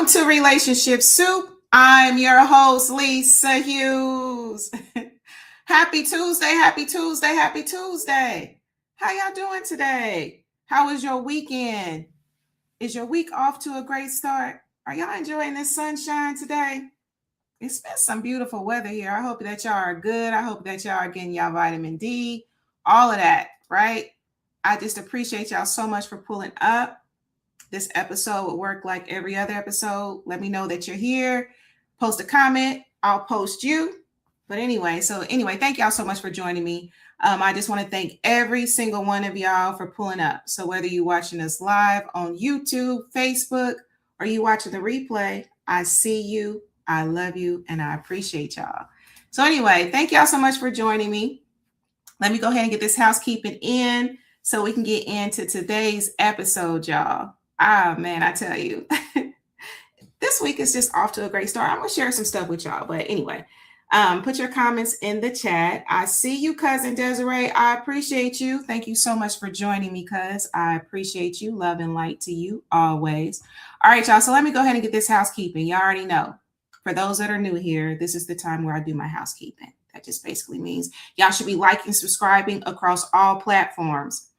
Welcome to Relationship Soup. I'm your host, Lisa Hughes. Happy Tuesday, happy Tuesday, happy Tuesday. How y'all doing today? How was your weekend? Is your week off to a great start? Are y'all enjoying this sunshine today? It's been some beautiful weather here. I hope that y'all are good. I hope that y'all are getting y'all vitamin D, all of that, right? I just appreciate y'all so much for pulling up. This episode will work like every other episode. Let me know that you're here. Post a comment. I'll post you. But anyway, thank y'all so much for joining me. I just want to thank every single one of y'all for pulling up. So whether you're watching us live on YouTube, Facebook, or you watching the replay, I see you, I love you, and I appreciate y'all. So anyway, thank y'all so much for joining me. Let me go ahead and get this housekeeping in so we can get into today's episode, y'all. Ah, man, I tell you, this week is just off to a great start. I'm going to share some stuff with y'all. But anyway, put your comments in the chat. I see you, Cousin Desiree. I appreciate you. Thank you so much for joining me, cuz. I appreciate you. Love and light to you always. All right, y'all. So let me go ahead and get this housekeeping. Y'all already know. For those that are new here, this is the time where I do my housekeeping. That just basically means y'all should be liking, subscribing across all platforms.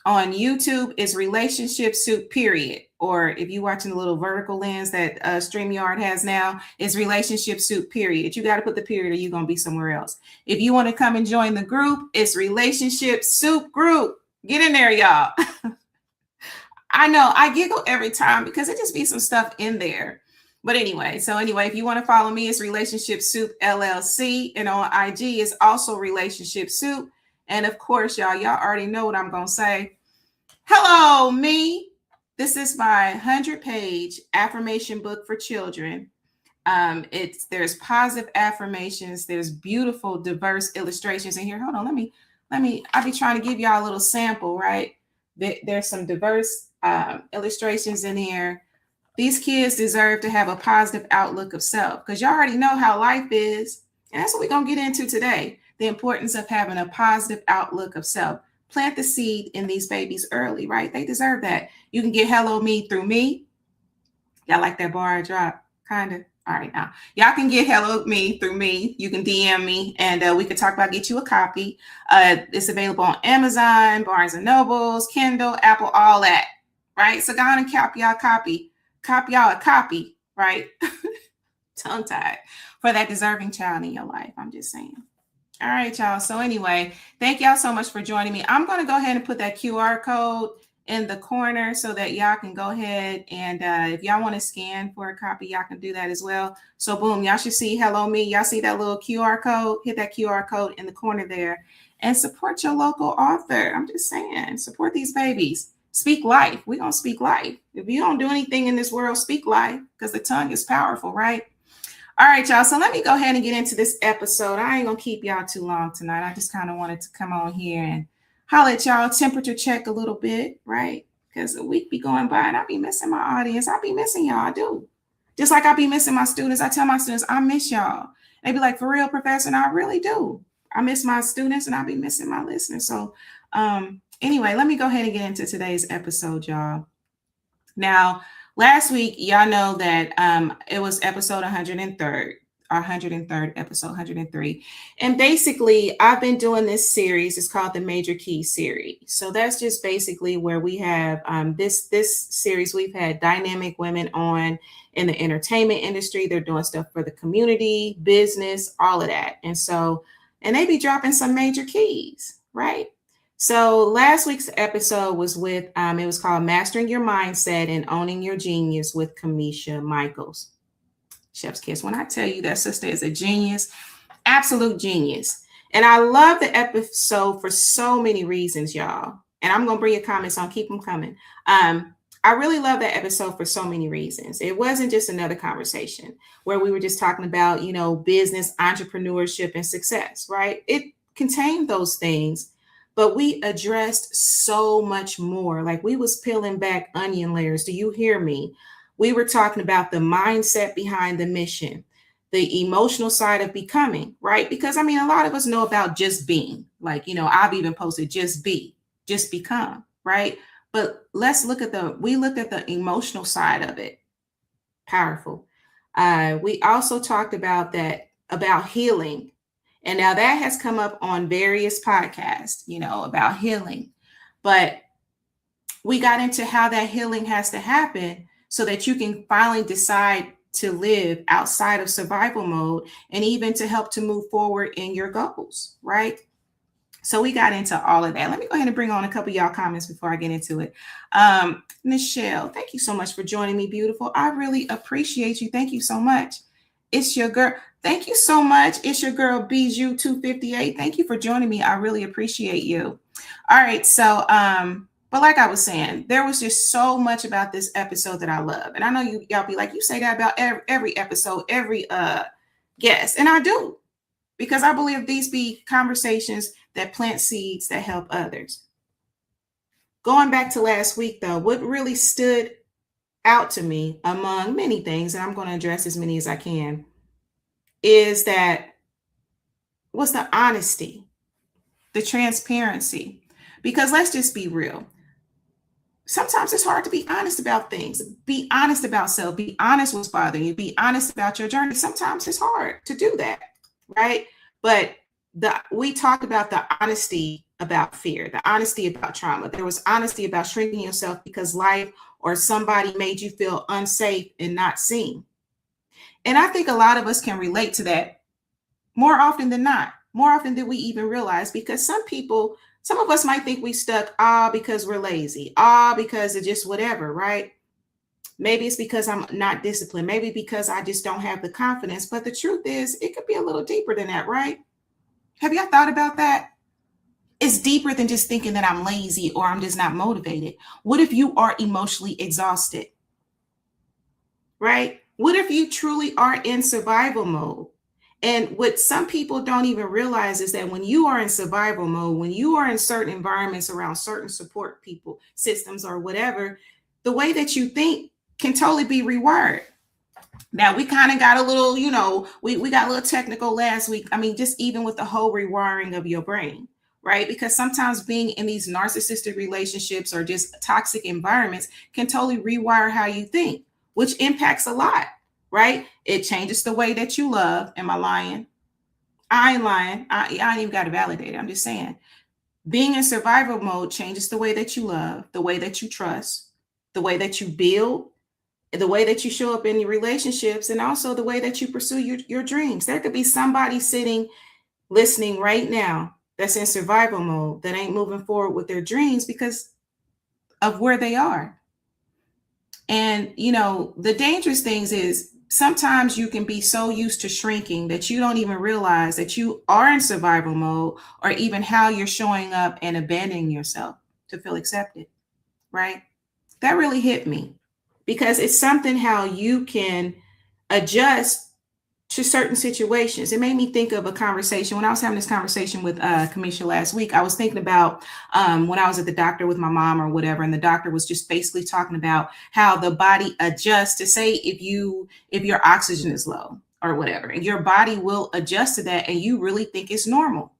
On YouTube, it's Relationship Soup, period. Or if you're watching the little vertical lens that StreamYard has now, it's Relationship Soup, period. You got to put the period or you're going to be somewhere else. If you want to come and join the group, it's RelationshipSoupGroup. Get in there, y'all. I know I giggle every time because it just be some stuff in there. But anyway, if you want to follow me, it's RelationshipSoupLLC. And on IG, it's also RelationshipSoup. And of course, y'all already know what I'm going to say. Hello, me. This is my 100-page affirmation book for children. There's positive affirmations. There's beautiful, diverse illustrations in here. Hold on, let me. I'll be trying to give y'all a little sample, right? There's some diverse illustrations in here. These kids deserve to have a positive outlook of self because y'all already know how life is. And that's what we're going to get into today. The importance of having a positive outlook of self. Plant the seed in these babies early, right? They deserve that. You can get hello me through me. Y'all like that bar I drop? Kind of. All right, now. Y'all can get hello me through me. You can DM me and we can talk about get you a copy. It's available on Amazon, Barnes & Nobles, Kindle, Apple, all that, right? So go on and copy y'all a copy, right? Tongue-tied for that deserving child in your life. I'm just saying. All right, y'all. So anyway, thank y'all so much for joining me. I'm going to go ahead and put that QR code in the corner so that y'all can go ahead and if y'all want to scan for a copy, y'all can do that as well. So boom, y'all should see hello me. Y'all see that little QR code? Hit that QR code in the corner there and support your local author. I'm just saying, support these babies. Speak life. We're going to speak life. If you don't do anything in this world, speak life because the tongue is powerful, right? All right, y'all. So let me go ahead and get into this episode. I ain't going to keep y'all too long tonight. I just kind of wanted to come on here and holler at y'all, temperature check a little bit, right? Because a week be going by and I be missing my audience. I be missing y'all. I do. Just like I be missing my students. I tell my students, I miss y'all. They be like, for real, professor? And I really do. I miss my students and I be missing my listeners. So anyway, let me go ahead and get into today's episode, y'all. Now, last week, y'all know that it was episode 103, our 103rd episode, 103. And basically, I've been doing this series. It's called the Major Key Series. So that's just basically where we have this series. We've had dynamic women on in the entertainment industry. They're doing stuff for the community, business, all of that. And they be dropping some major keys, right? So last week's episode was with, it was called Mastering Your Mindset and Owning Your Genius with Kamisha Michaels. Chef's kiss. When I tell you that sister is a genius, absolute genius. And I love the episode for so many reasons, y'all. And I'm going to bring your comments on. Keep them coming. I really love that episode for so many reasons. It wasn't just another conversation where we were just talking about, business, entrepreneurship, and success, right? It contained those things. But we addressed so much more. Like we was peeling back onion layers. Do you hear me? We were talking about the mindset behind the mission, the emotional side of becoming, right? Because a lot of us know about just being. Like, I've even posted just be, just become, right? But we looked at the emotional side of it. Powerful. We also talked about healing. And now that has come up on various podcasts, about healing. But we got into how that healing has to happen so that you can finally decide to live outside of survival mode and even to help to move forward in your goals, right? So we got into all of that. Let me go ahead and bring on a couple of y'all comments before I get into it. Michelle, thank you so much for joining me, beautiful. I really appreciate you. Thank you so much. It's your girl. Thank you so much. It's your girl, Bijou258. Thank you for joining me. I really appreciate you. All right. So, but like I was saying, there was just so much about this episode that I love. And I know y'all be like, you say that about every episode, every guest. And I do, because I believe these be conversations that plant seeds that help others. Going back to last week, though, what really stood out to me among many things, and I'm going to address as many as I can, is that was the honesty, the transparency. Because let's just be real. Sometimes it's hard to be honest about things. Be honest about self. Be honest what's bothering you. Be honest about your journey. Sometimes it's hard to do that, right? But we talked about the honesty about fear, the honesty about trauma. There was honesty about shrinking yourself because life or somebody made you feel unsafe and not seen. And I think a lot of us can relate to that more often than not, more often than we even realize, because some of us might think we stuck because we're lazy, because of just whatever, right? Maybe it's because I'm not disciplined. Maybe because I just don't have the confidence. But the truth is, it could be a little deeper than that, right? Have y'all thought about that? It's deeper than just thinking that I'm lazy or I'm just not motivated. What if you are emotionally exhausted, right? What if you truly are in survival mode? And what some people don't even realize is that when you are in survival mode, when you are in certain environments around certain support people, systems, or whatever, the way that you think can totally be rewired. Now, we kind of got a little, we got a little technical last week. I mean, just even with the whole rewiring of your brain, right? Because sometimes being in these narcissistic relationships or just toxic environments can totally rewire how you think, which impacts a lot, right? It changes the way that you love. Am I lying? I ain't lying. I ain't even got to validate it. I'm just saying. Being in survival mode changes the way that you love, the way that you trust, the way that you build, the way that you show up in your relationships, and also the way that you pursue your dreams. There could be somebody sitting, listening right now that's in survival mode that ain't moving forward with their dreams because of where they are. And, the dangerous things is sometimes you can be so used to shrinking that you don't even realize that you are in survival mode, or even how you're showing up and abandoning yourself to feel accepted, right? That really hit me, because it's something how you can adjust to certain situations. It made me think of a conversation when I was having this conversation with Kamisha last week. I was thinking about when I was at the doctor with my mom or whatever, and the doctor was just basically talking about how the body adjusts to, say, if your oxygen is low or whatever, and your body will adjust to that, and you really think it's normal.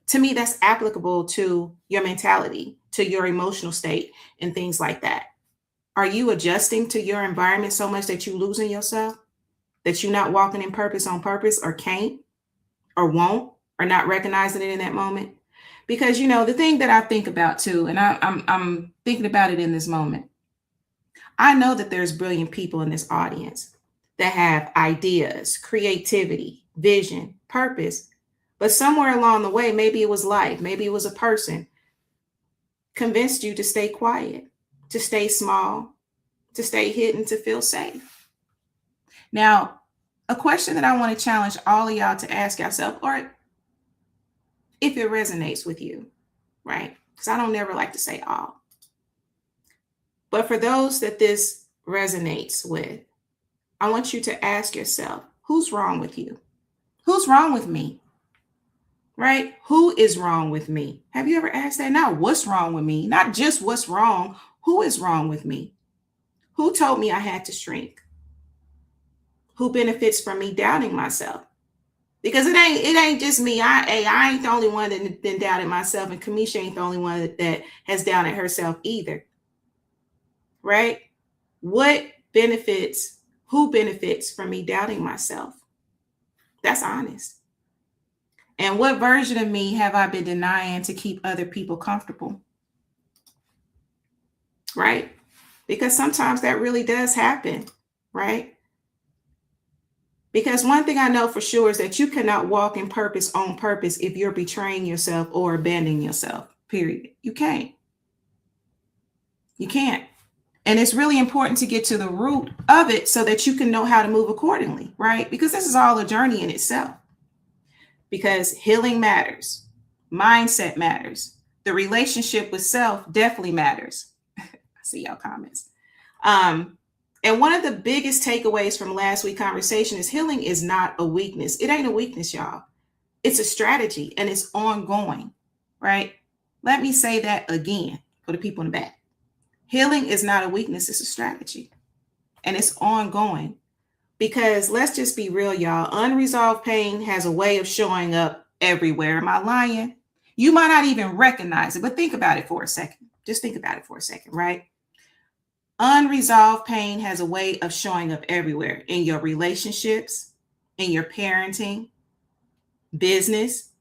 To me, that's applicable to your mentality, to your emotional state, and things like that. Are you adjusting to your environment so much that you losing yourself? That you're not walking in purpose on purpose, or can't, or won't, or not recognizing it in that moment? Because, the thing that I think about too, and I'm thinking about it in this moment. I know that there's brilliant people in this audience that have ideas, creativity, vision, purpose, but somewhere along the way, maybe it was life, maybe it was a person, convinced you to stay quiet, to stay small, to stay hidden, to feel safe. Now, a question that I want to challenge all of y'all to ask yourself, or if it resonates with you, right? Because I don't never like to say all. But for those that this resonates with, I want you to ask yourself, who's wrong with you? Who's wrong with me? Right? Who is wrong with me? Have you ever asked that? Not what's wrong with me, not just what's wrong. Who is wrong with me? Who told me I had to shrink? Who benefits from me doubting myself? Because it ain't just me. I ain't the only one that been doubted myself, and Kamisha ain't the only one that has doubted herself either. Right? What benefits from me doubting myself? That's honest. And what version of me have I been denying to keep other people comfortable? Right? Because sometimes that really does happen, right? Because one thing I know for sure is that you cannot walk in purpose on purpose if you're betraying yourself or abandoning yourself, period. You can't. You can't. And it's really important to get to the root of it so that you can know how to move accordingly, right? Because this is all a journey in itself. Because healing matters, mindset matters, the relationship with self definitely matters. I see y'all comments. And one of the biggest takeaways from last week's conversation is healing is not a weakness. It ain't a weakness, y'all. It's a strategy and it's ongoing, right? Let me say that again for the people in the back. Healing is not a weakness. It's a strategy and it's ongoing. Because let's just be real, y'all. Unresolved pain has a way of showing up everywhere. Am I lying? You might not even recognize it, but think about it for a second. Just think about it for a second, right? Unresolved pain has a way of showing up everywhere in your relationships, in your parenting, business,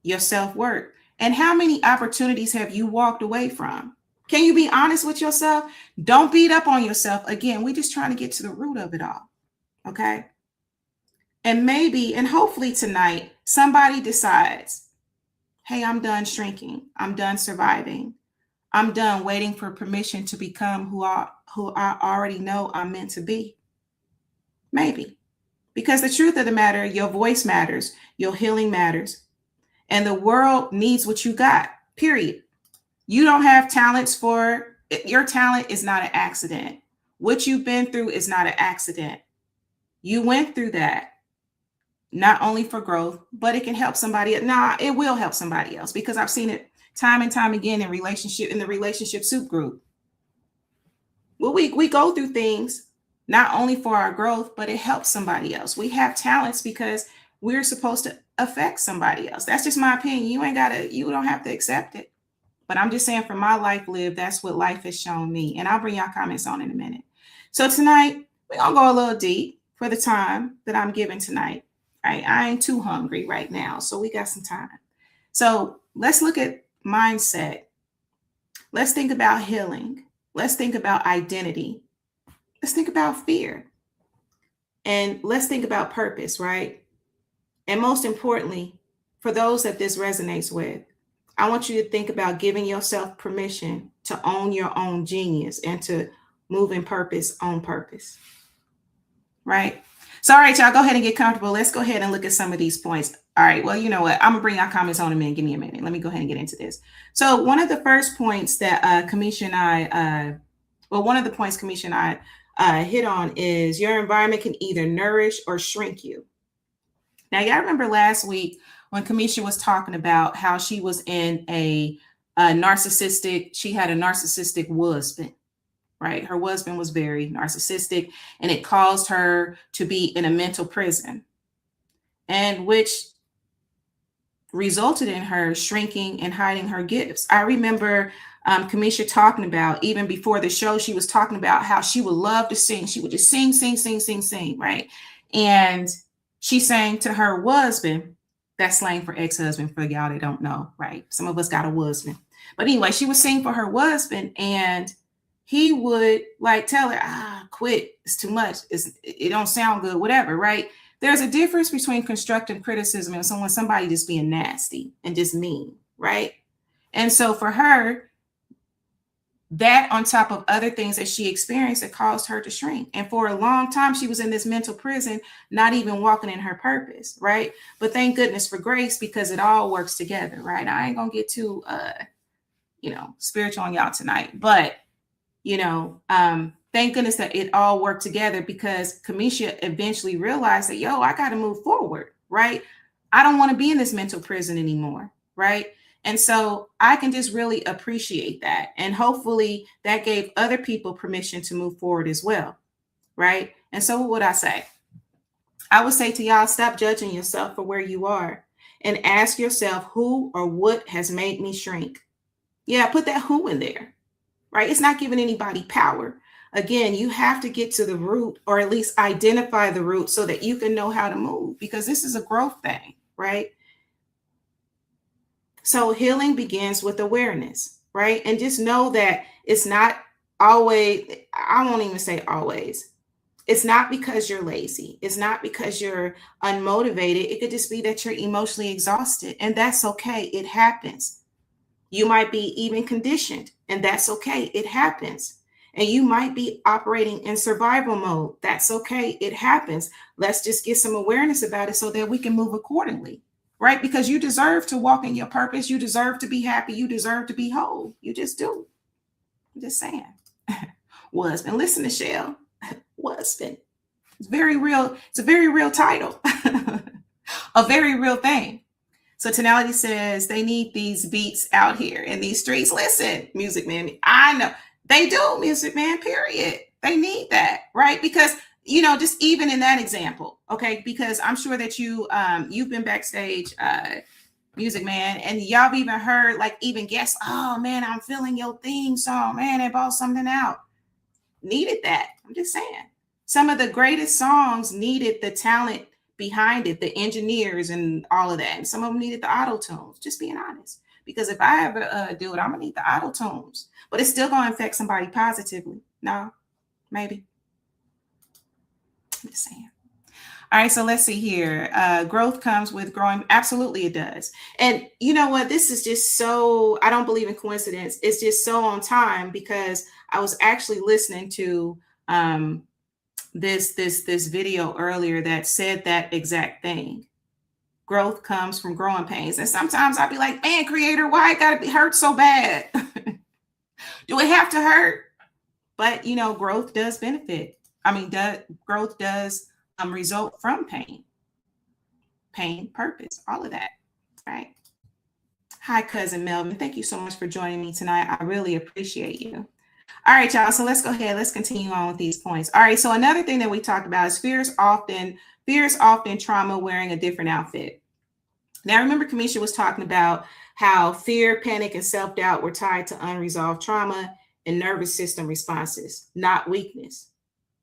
your self-worth. And how many opportunities have you walked away from? Can you be honest with yourself? Don't beat up on yourself. Again, we're just trying to get to the root of it all. Okay. And maybe, and hopefully tonight, somebody decides, hey, I'm done shrinking. I'm done surviving. I'm done waiting for permission to become who I already know I'm meant to be. Maybe. Because the truth of the matter, your voice matters, your healing matters, and the world needs what you got, period. You don't have talents for, your talent is not an accident. What you've been through is not an accident. You went through that, not only for growth, but it can help somebody. Nah, it will help somebody else because I've seen it time and time again in the RelationshipSoup group. Well, we go through things not only for our growth, but it helps somebody else. We have talents because we're supposed to affect somebody else. That's just my opinion. You don't have to accept it. But I'm just saying from my life lived, that's what life has shown me. And I'll bring y'all comments on in a minute. So tonight, we're going to go a little deep for the time that I'm giving tonight. Right? I ain't too hungry right now, so we got some time. So let's look at mindset. Let's think about healing. Let's think about identity. Let's think about fear. And let's think about purpose, right? And most importantly, for those that this resonates with, I want you to think about giving yourself permission to own your own genius and to move in purpose on purpose. Right? So, all right, y'all, go ahead and get comfortable. Let's go ahead and look at some of these points. All right, well, you know what? I'm going to bring our comments on in a minute. Give me a minute. Let me go ahead and get into this. So one of the first points that Kamisha and I, one of the points Kamisha and I hit on is your environment can either nourish or shrink you. Now, y'all remember last week when Kamisha was talking about how she was in she had a narcissistic husband. Right? Her husband was very narcissistic and it caused her to be in a mental prison, and which resulted in her shrinking and hiding her gifts. I remember Kamisha talking about, even before the show, she was talking about how she would love to sing. She would just sing, right? And she sang to her husband. That's slang for ex-husband for y'all that don't know, right? Some of us got a husband. But anyway, she would sing for her husband and he would like tell her, quit. It's too much. It don't sound good, whatever, right? There's a difference between constructive criticism and somebody just being nasty and just mean, right? And so for her, that on top of other things that she experienced, it caused her to shrink. And for a long time, she was in this mental prison, not even walking in her purpose, right? But thank goodness for grace, because it all works together, right? I ain't gonna get too, spiritual on y'all tonight, but thank goodness that it all worked together, because Kamisha eventually realized that, I got to move forward, right? I don't want to be in this mental prison anymore, right? And so I can just really appreciate that. And hopefully that gave other people permission to move forward as well, right? And so what would I say? I would say to y'all, stop judging yourself for where you are and ask yourself, who or what has made me shrink? Yeah, put that who in there. Right? It's not giving anybody power. Again, you have to get to the root, or at least identify the root, so that you can know how to move, because this is a growth thing, right? So healing begins with awareness, right? And just know that it's not always, I won't even say always. It's not because you're lazy. It's not because you're unmotivated. It could just be that you're emotionally exhausted, and that's okay. It happens. You might be even conditioned, and that's okay. It happens. And you might be operating in survival mode. That's okay. It happens. Let's just get some awareness about it so that we can move accordingly, right? Because you deserve to walk in your purpose. You deserve to be happy. You deserve to be whole. You just do. I'm just saying. Husband, listen to Shell. Husband. It's very real. It's a very real title. A very real thing. So Tonality says they need these beats out here in these streets. Listen, Music Man, I know they do, Music Man, period. They need that, right? Because, just even in that example, okay, because I'm sure that you've been backstage, Music Man, and y'all have even heard, like, even guests, oh man, I'm feeling your theme song, man, they brought something out. Needed that. I'm just saying. Some of the greatest songs needed the talent behind it, the engineers and all of that. And some of them needed the auto tunes, just being honest. Because if I ever do it, I'm going to need the auto tunes. But it's still going to affect somebody positively. No, maybe. I'm just saying. All right, so let's see here. Growth comes with growing. Absolutely, it does. And you know what? This is just so, I don't believe in coincidence. It's just so on time, because I was actually listening to this video earlier that said that exact thing. Growth comes from growing pains. And sometimes I'll be like, man, creator, why it gotta be hurt so bad? Do it have to hurt? But growth does benefit. Growth does result from pain, purpose, all of that, right? Hi, cousin Melvin. Thank you so much for joining me tonight. I really appreciate you. All right, y'all. So let's go ahead. Let's continue on with these points. All right. So another thing that we talked about is fear is often trauma wearing a different outfit. Now, remember, Kamisha was talking about how fear, panic, and self-doubt were tied to unresolved trauma and nervous system responses, not weakness,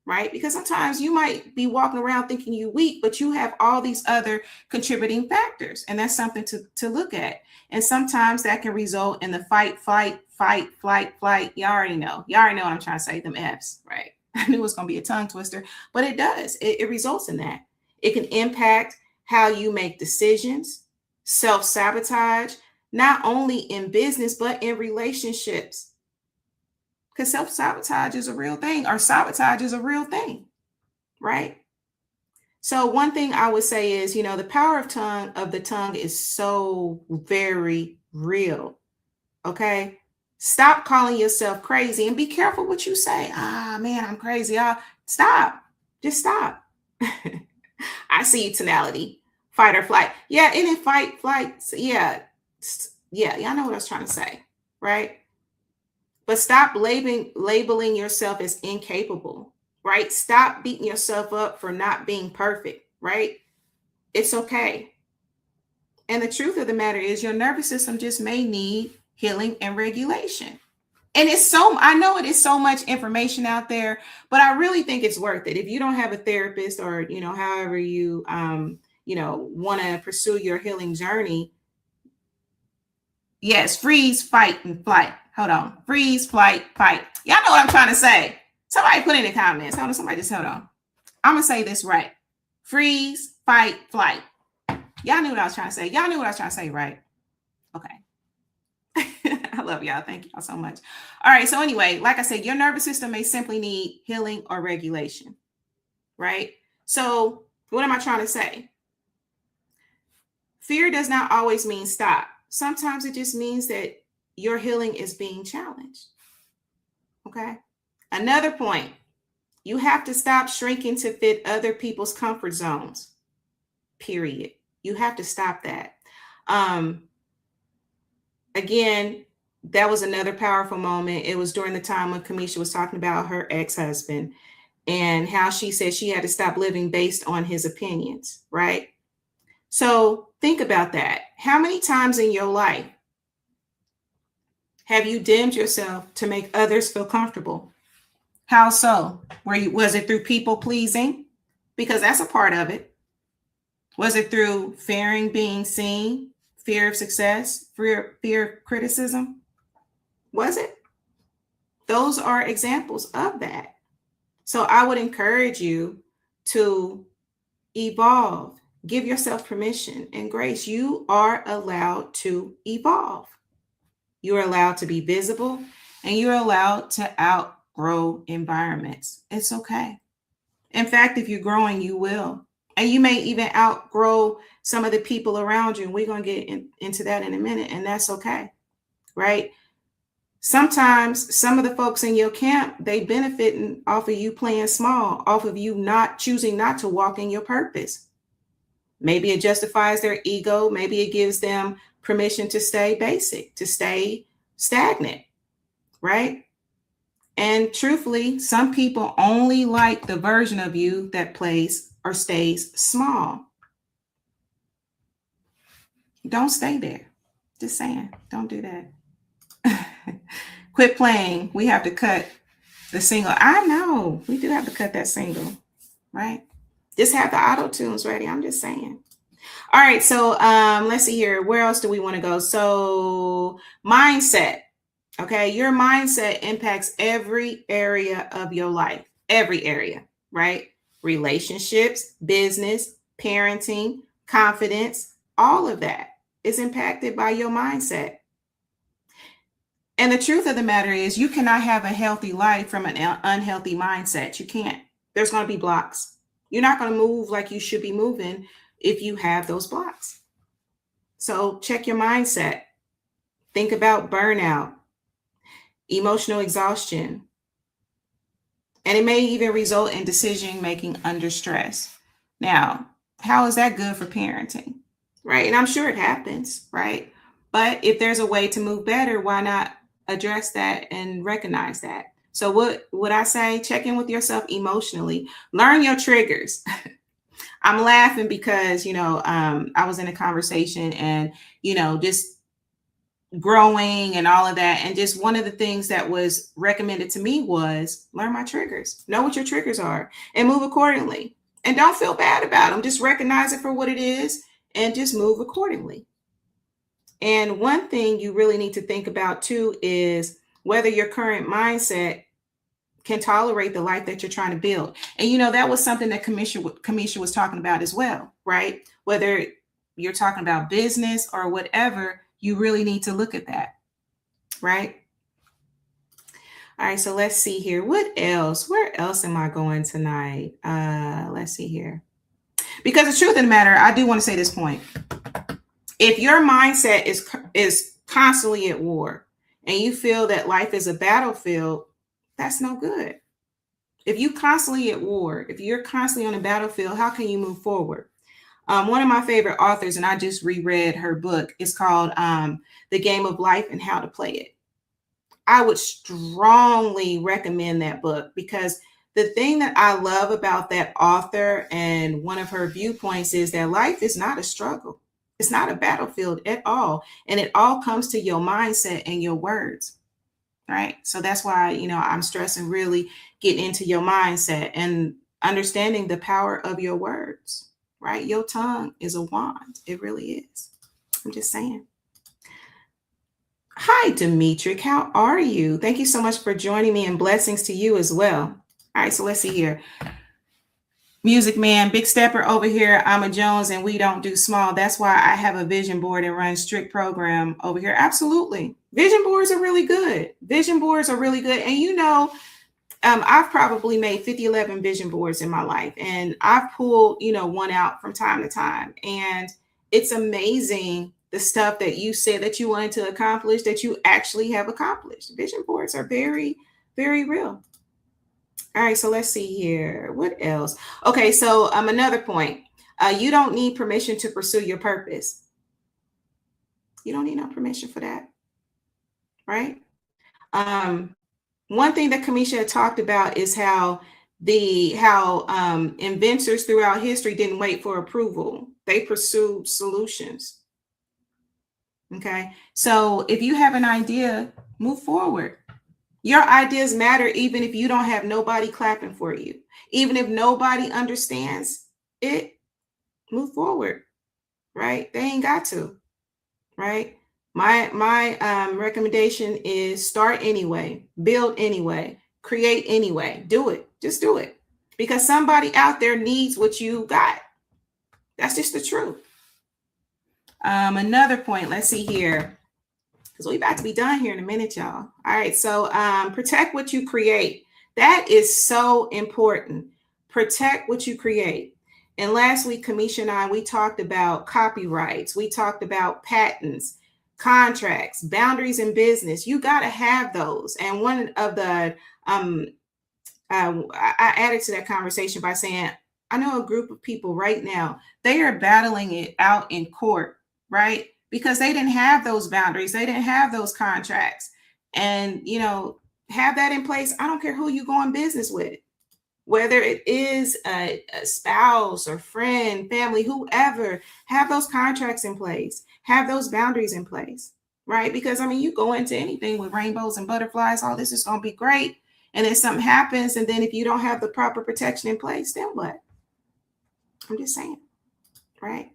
right? Because sometimes you might be walking around thinking you're weak, but you have all these other contributing factors. And that's something to look at. And sometimes that can result in the fight, flight. Y'all already know what I'm trying to say, them F's, right? I knew it was going to be a tongue twister, but it does. It results in that. It can impact how you make decisions, self-sabotage, not only in business, but in relationships. Because self-sabotage is a real thing, or sabotage is a real thing, right? So one thing I would say is, the power of the tongue is so very real, okay? Stop calling yourself crazy and be careful what you say. Ah, man, I'm crazy. Stop. Just stop. I see you, Tonality. Fight or flight. Yeah, and in fight, flight. Yeah, y'all know what I was trying to say, right? But stop labeling yourself as incapable, right? Stop beating yourself up for not being perfect, right? It's okay. And the truth of the matter is, your nervous system just may need healing and regulation. And I know it is so much information out there, but I really think it's worth it. If you don't have a therapist, or, however you, want to pursue your healing journey. Yes, freeze, fight, and flight. Hold on. Freeze, flight, fight. Y'all know what I'm trying to say. Somebody put in the comments. Hold on. I'm going to say this right. Freeze, fight, flight. Y'all knew what I was trying to say. Y'all knew what I was trying to say, right? Okay. I love y'all. Thank y'all so much. All right. So anyway, like I said, your nervous system may simply need healing or regulation, right? So what am I trying to say? Fear does not always mean stop. Sometimes it just means that your healing is being challenged. Okay. Another point, you have to stop shrinking to fit other people's comfort zones. Period. You have to stop that. Again, that was another powerful moment. It was during the time when Kamisha was talking about her ex-husband and how she said she had to stop living based on his opinions, right? So think about that. How many times in your life have you dimmed yourself to make others feel comfortable? How so? Was it through people pleasing? Because that's a part of it. Was it through fearing being seen, fear of success, fear of criticism? Was it? Those are examples of that. So I would encourage you to evolve. Give yourself permission and grace. You are allowed to evolve. You are allowed to be visible, and you're allowed to outgrow environments. It's okay. In fact, if you're growing, you will. And you may even outgrow some of the people around you. And we're going to get into that in a minute. And that's okay. Right? Sometimes some of the folks in your camp, they benefiting off of you playing small, off of you not choosing not to walk in your purpose. Maybe it justifies their ego. Maybe it gives them permission to stay basic, to stay stagnant, right? And truthfully, some people only like the version of you that plays or stays small. Don't stay there. Just saying, don't do that. Quit playing. We have to cut the single. I know we do have to cut that single, right? Just have the auto tunes ready. I'm just saying. All right. So let's see here. Where else do we want to go? So mindset. Okay. Your mindset impacts every area of your life, every area, right? Relationships, business, parenting, confidence, all of that is impacted by your mindset. And the truth of the matter is, you cannot have a healthy life from an unhealthy mindset. You can't. There's going to be blocks. You're not going to move like you should be moving if you have those blocks. So check your mindset. Think about burnout, emotional exhaustion, and it may even result in decision making under stress. Now, how is that good for parenting? Right? And I'm sure it happens, right? But if there's a way to move better, why not address that and recognize that? So what would I say? Check in with yourself emotionally. Learn your triggers. I'm laughing because, I was in a conversation and, just growing and all of that. And just one of the things that was recommended to me was learn my triggers, know what your triggers are and move accordingly. And don't feel bad about them. Just recognize it for what it is and just move accordingly. And one thing you really need to think about too is whether your current mindset can tolerate the life that you're trying to build. And that was something that Kamisha was talking about as well, right? Whether you're talking about business or whatever, you really need to look at that, right? All right, so let's see here. What else? Where else am I going tonight? Let's see here. Because the truth of the matter, I do want to say this point. If your mindset is constantly at war and you feel that life is a battlefield, that's no good. If you constantly at war, if you're constantly on a battlefield, how can you move forward? One of my favorite authors, and I just reread her book, is called The Game of Life and How to Play It. I would strongly recommend that book because the thing that I love about that author and one of her viewpoints is that life is not a struggle. It's not a battlefield at all. And it all comes to your mindset and your words, right? So that's why, I'm stressing really getting into your mindset and understanding the power of your words, right? Your tongue is a wand. It really is. I'm just saying. Hi, Demetric. How are you? Thank you so much for joining me and blessings to you as well. All right, so let's see here. Music Man, Big Stepper over here. I'm a Jones and we don't do small. That's why I have a vision board and run strict program over here. Absolutely. Vision boards are really good. Vision boards are really good. And I've probably made 11 vision boards in my life. And I've pulled, one out from time to time. And it's amazing the stuff that you said that you wanted to accomplish that you actually have accomplished. Vision boards are very, very real. All right, so let's see here. What else? Okay, so another point. You don't need permission to pursue your purpose. You don't need no permission for that, right? One thing that Kamisha had talked about is how inventors throughout history didn't wait for approval. They pursued solutions. Okay, so if you have an idea, move forward. Your ideas matter even if you don't have nobody clapping for you. Even if nobody understands it, move forward, right? They ain't got to, right? My recommendation is start anyway, build anyway, create anyway. Do it. Just do it. Because somebody out there needs what you got. That's just the truth. Another point, let's see here, because we're about to be done here in a minute, y'all. All right, so protect what you create. That is so important. Protect what you create. And last week, Kamisha and I, we talked about copyrights. We talked about patents, contracts, boundaries in business. You got to have those. And one of the, I added to that conversation by saying, I know a group of people right now, they are battling it out in court, right? Because they didn't have those boundaries. They didn't have those contracts. And, you know, have that in place. I don't care who you go in business with, whether it is a spouse or friend, family, whoever, have those contracts in place, have those boundaries in place, right? Because, I mean, you go into anything with rainbows and butterflies, all this is going to be great. And then something happens. And then if you don't have the proper protection in place, then what? I'm just saying, right?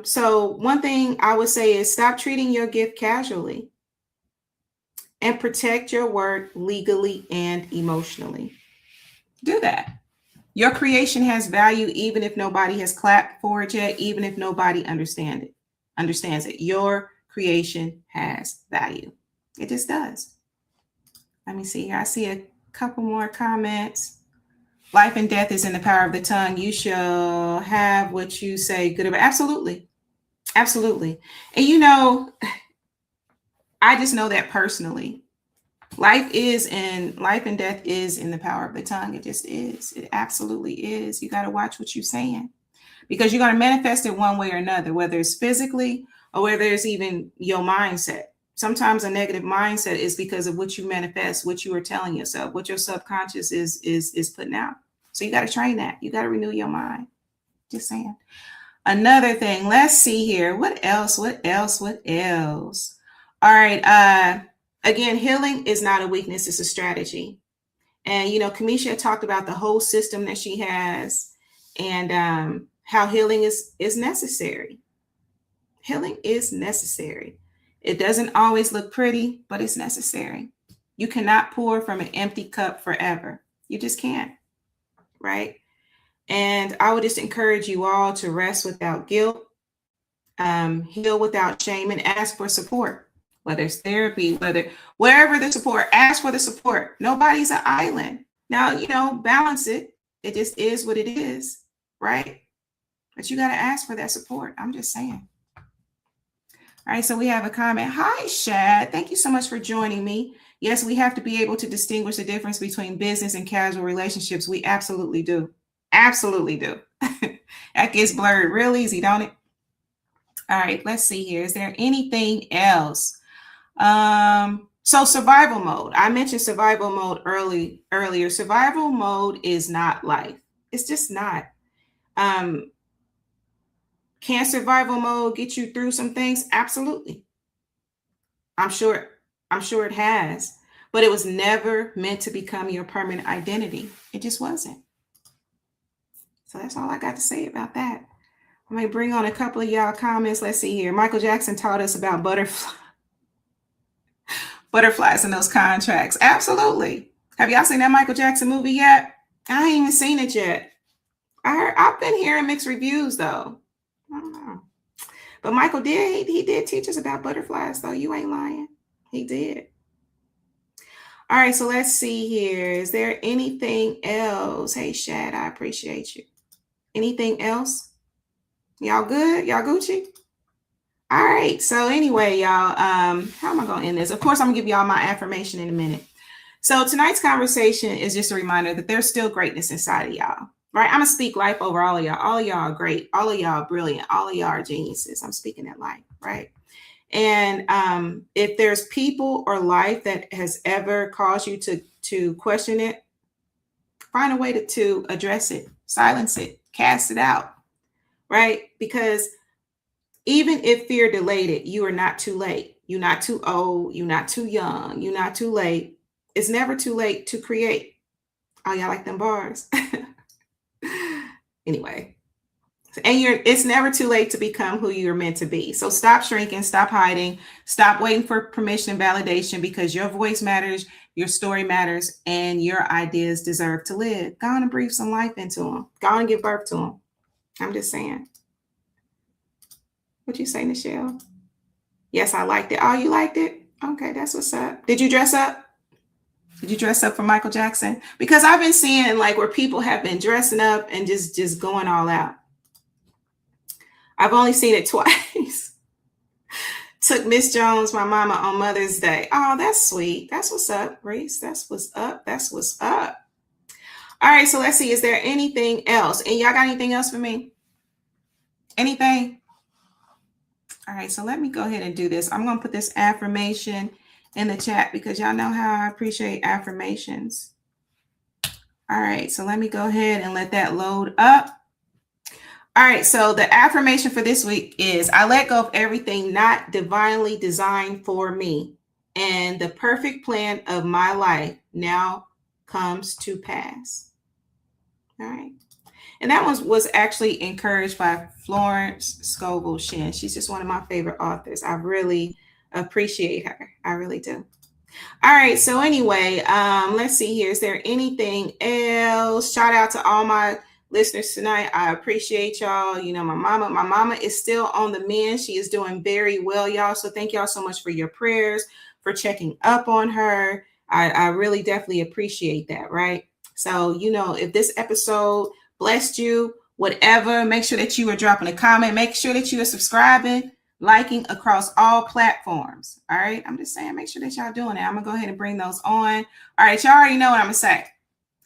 So one thing I would say is stop treating your gift casually and protect your work legally and emotionally. Do that. Your creation has value even if nobody has clapped for it yet, even if nobody understands it. Your creation has value. It just does. Let me see here. I see a couple more comments. Life and death is in the power of the tongue. You shall have what you say good about. Absolutely. Absolutely. And you know, I just know that personally. Life and death is in the power of the tongue. It just is. It absolutely is. You got to watch what you're saying, because you're going to manifest it one way or another, whether it's physically or whether it's even your mindset. Sometimes a negative mindset is because of what you manifest, what you are telling yourself, what your subconscious is putting out. So you got to train that. You got to renew your mind. Just saying. Another thing, let's see here. What else? All right. Again, healing is not a weakness, it's a strategy. And, you know, Kamisha talked about the whole system that she has and how healing is necessary. Healing is necessary. It doesn't always look pretty, but it's necessary. You cannot pour from an empty cup forever. You just can't, right? And I would just encourage you all to rest without guilt, heal without shame, and ask for support. Whether it's therapy, wherever the support, ask for the support. Nobody's an island. Now, you know, balance it. It just is what it is, right? But you got to ask for that support. I'm just saying. All right, so we have a comment. Hi, Shad. Thank you so much for joining me. Yes, we have to be able to distinguish the difference between business and casual relationships. We absolutely do. Absolutely do. That gets blurred real easy, don't it? All right, let's see here. Is there anything else? So survival mode. I mentioned survival mode earlier. Survival mode is not life. It's just not. Can survival mode get you through some things? Absolutely. I'm sure it has, but it was never meant to become your permanent identity. It just wasn't. So that's all I got to say about that. I may bring on a couple of y'all comments. Let's see here. Michael Jackson taught us about butterflies in those contracts. Absolutely. Have y'all seen that Michael Jackson movie yet? I ain't even seen it yet. I've been hearing mixed reviews though. I don't know. But Michael he did teach us about butterflies though. You ain't lying. He did. All right, so let's see here. Is there anything else? Hey, Shad, I appreciate you. Anything else? Y'all good? Y'all Gucci? All right. So anyway, y'all, how am I going to end this? Of course, I'm going to give y'all my affirmation in a minute. So tonight's conversation is just a reminder that there's still greatness inside of y'all, right? I'm going to speak life over all of y'all. All of y'all are great. All of y'all are brilliant. All of y'all are geniuses. I'm speaking that life, right? And if there's people or life that has ever caused you to question it, find a way to address it, silence it, cast it out, right? Because even if fear delayed it, you are not too late. You're not too old. You're not too young. You're not too late. It's never too late to create. Oh, y'all like them bars? Anyway. And it's never too late to become who you're meant to be. So stop shrinking, stop hiding, stop waiting for permission and validation, because your voice matters, your story matters, and your ideas deserve to live. Go on and breathe some life into them. Go on and give birth to them. I'm just saying. What you say, Nichelle? Yes, I liked it. Oh, you liked it? Okay, that's what's up. Did you dress up? Did you dress up for Michael Jackson? Because I've been seeing like where people have been dressing up and just going all out. I've only seen it twice. Took Miss Jones, my mama, on Mother's Day. Oh, that's sweet. That's what's up, Reese. That's what's up. That's what's up. All right, so let's see. Is there anything else? And y'all got anything else for me? Anything? All right, so let me go ahead and do this. I'm going to put this affirmation in the chat because y'all know how I appreciate affirmations. All right, so let me go ahead and let that load up. All right, so the affirmation for this week is, I let go of everything not divinely designed for me, and the perfect plan of my life now comes to pass. All right. And that one was actually encouraged by Florence Scovel Shinn. She's just one of my favorite authors. I really appreciate her. I really do. All right. So anyway, let's see here. Is there anything else? Shout out to all my listeners tonight. I appreciate y'all. You know, my mama is still on the mend. She is doing very well, y'all. So thank y'all so much for your prayers, for checking up on her. I really definitely appreciate that. Right. So, you know, if this episode blessed you, whatever, make sure that you are dropping a comment. Make sure that you are subscribing, liking across all platforms. All right. I'm just saying, make sure that y'all doing that. I'm going to go ahead and bring those on. All right. Y'all already know what I'm going to say.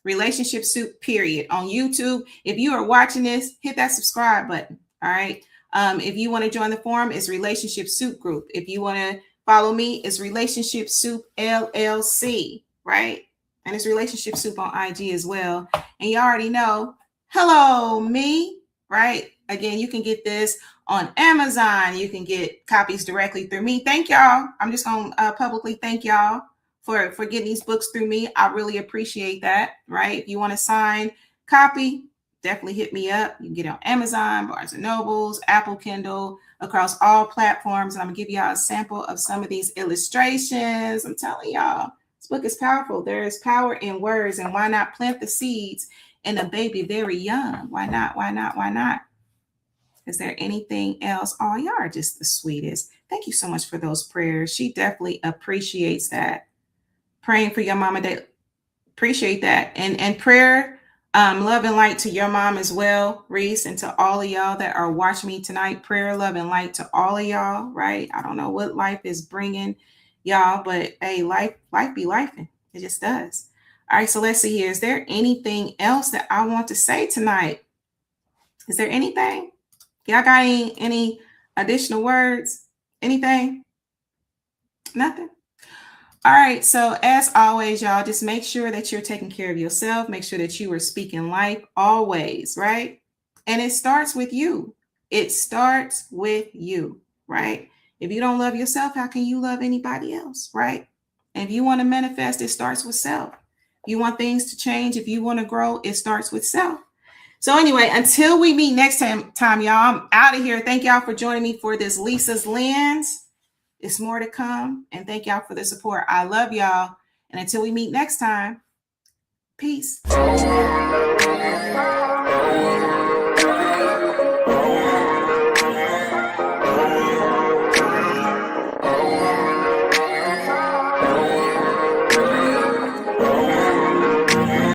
Relationship Soup, period, on YouTube. If you are watching this, hit that subscribe button. All right. If you want to join the forum, it's RelationshipSoupGroup. If you want to follow me, it's RelationshipSoupLLC. Right. And it's Relationship Soup on IG as well. And you already know, hello, me. Right. Again, you can get this on Amazon. You can get copies directly through me. Thank y'all. I'm just going to publicly thank y'all for getting these books through me. I really appreciate that, right? If you want a signed copy, definitely hit me up. You can get it on Amazon, Barnes & Nobles, Apple Kindle, across all platforms. And I'm gonna give y'all a sample of some of these illustrations. I'm telling y'all, this book is powerful. There is power in words, and why not plant the seeds in a baby very young? Why not? Why not? Why not? Is there anything else? Oh, y'all are just the sweetest. Thank you so much for those prayers. She definitely appreciates that. Praying for your mama, that appreciate that. And prayer, love and light to your mom as well, Reese, and to all of y'all that are watching me tonight. Prayer, love and light to all of y'all, right? I don't know what life is bringing y'all, but hey, life be lifing. It just does. All right, so let's see here. Is there anything else that I want to say tonight? Is there anything? Y'all got any additional words? Anything? Nothing? All right. So as always, y'all, just make sure that you're taking care of yourself. Make sure that you are speaking life always, right? And it starts with you. It starts with you, right? If you don't love yourself, how can you love anybody else, right? And if you want to manifest, it starts with self. If you want things to change, if you want to grow, it starts with self. So anyway, until we meet next time, y'all, I'm out of here. Thank y'all for joining me for this Lisa's Lens. It's more to come. And thank y'all for the support. I love y'all. And until we meet next time, peace.